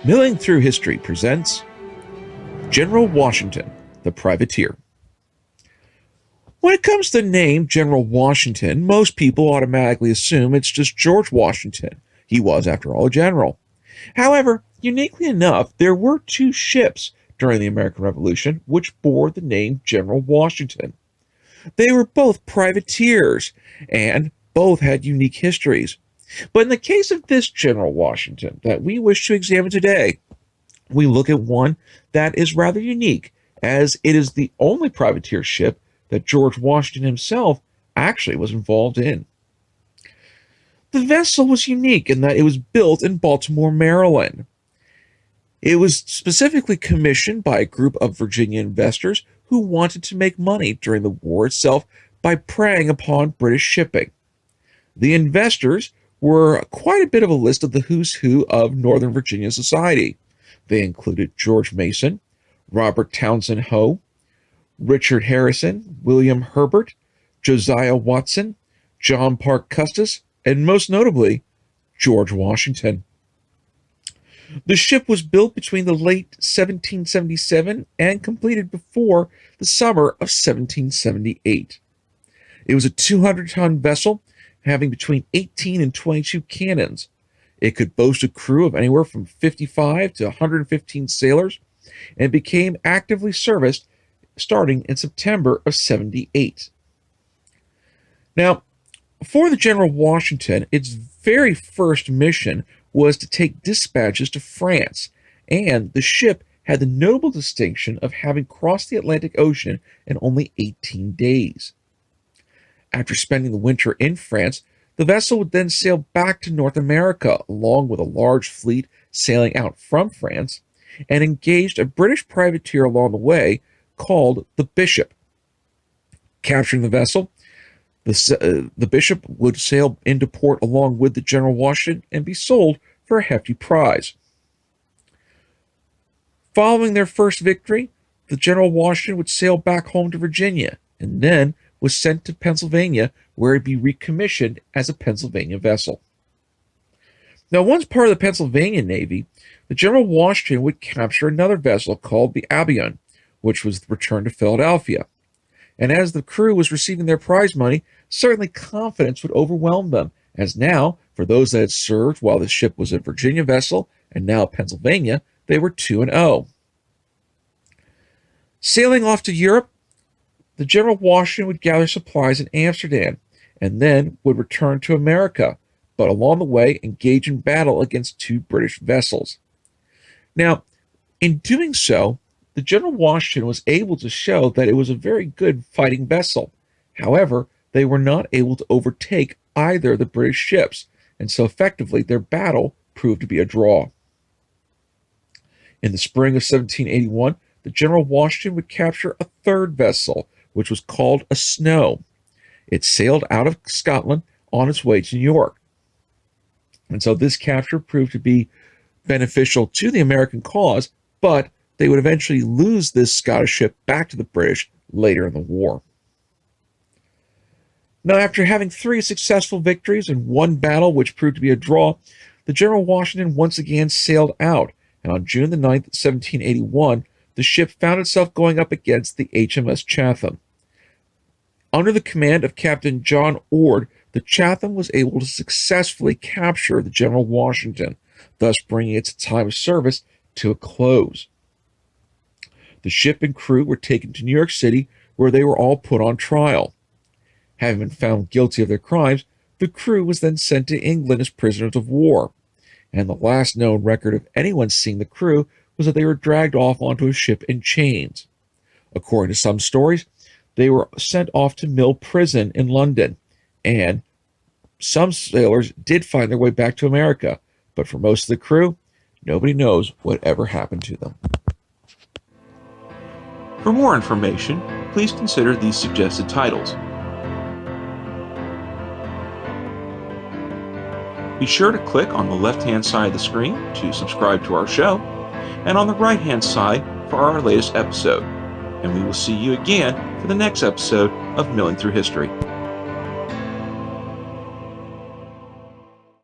Milling Through History presents General Washington, the Privateer. When it comes to the name General Washington, most people automatically assume it's just George Washington. He was, after all, a general. However, uniquely enough, there were two ships during the American Revolution which bore the name General Washington. They were both privateers, and both had unique histories. But in the case of this General Washington that we wish to examine today, we look at one that is rather unique, as it is the only privateer ship that George Washington himself actually was involved in. The vessel was unique in that it was built in Baltimore, Maryland. It was specifically commissioned by a group of Virginia investors who wanted to make money during the war itself by preying upon British shipping. The investors were quite a bit of a list of the who's who of Northern Virginia society. They included George Mason, Robert Townsend Hoe, Richard Harrison, William Herbert, Josiah Watson, John Parke Custis, and most notably, George Washington. The ship was built between the late 1777 and completed before the summer of 1778. It was a 200-ton vessel having between 18 and 22 cannons. It could boast a crew of anywhere from 55 to 115 sailors and became actively serviced starting in September of 78. Now, for the General Washington, its very first mission was to take dispatches to France, and the ship had the notable distinction of having crossed the Atlantic Ocean in only 18 days. After spending the winter in France, the vessel would then sail back to North America along with a large fleet sailing out from France, and engaged a British privateer along the way called the Bishop. Capturing the vessel, the Bishop would sail into port along with the General Washington and be sold for a hefty prize. Following their first victory, the General Washington would sail back home to Virginia and then was sent to Pennsylvania, where he'd be recommissioned as a Pennsylvania vessel. Now, once part of the Pennsylvania Navy, the General Washington would capture another vessel called the Albion, which was returned to Philadelphia. And as the crew was receiving their prize money, certainly confidence would overwhelm them, as now, for those that had served while the ship was a Virginia vessel and now Pennsylvania, they were 2-0. Sailing off to Europe, the General Washington would gather supplies in Amsterdam and then would return to America, but along the way engage in battle against two British vessels. Now, in doing so, the General Washington was able to show that it was a very good fighting vessel. However, they were not able to overtake either of the British ships, and so effectively their battle proved to be a draw. In the spring of 1781, the General Washington would capture a third vessel, which was called a Snow. It sailed out of Scotland on its way to New York. And so this capture proved to be beneficial to the American cause, but they would eventually lose this Scottish ship back to the British later in the war. Now, after having 3 successful victories and one battle which proved to be a draw, the General Washington once again sailed out, and on June the 9th, 1781, the ship found itself going up against the HMS Chatham. Under the command of Captain John Ord, the Chatham was able to successfully capture the General Washington, thus bringing its time of service to a close. The ship and crew were taken to New York City, where they were all put on trial. Having been found guilty of their crimes, the crew was then sent to England as prisoners of war, and the last known record of anyone seeing the crew was that they were dragged off onto a ship in chains. According to some stories, they were sent off to Mill Prison in London, and some sailors did find their way back to America, but for most of the crew, nobody knows what ever happened to them. For more information, please consider these suggested titles. Be sure to click on the left-hand side of the screen to subscribe to our show, and on the right-hand side for our latest episode. And we will see you again for the next episode of Milling Through History.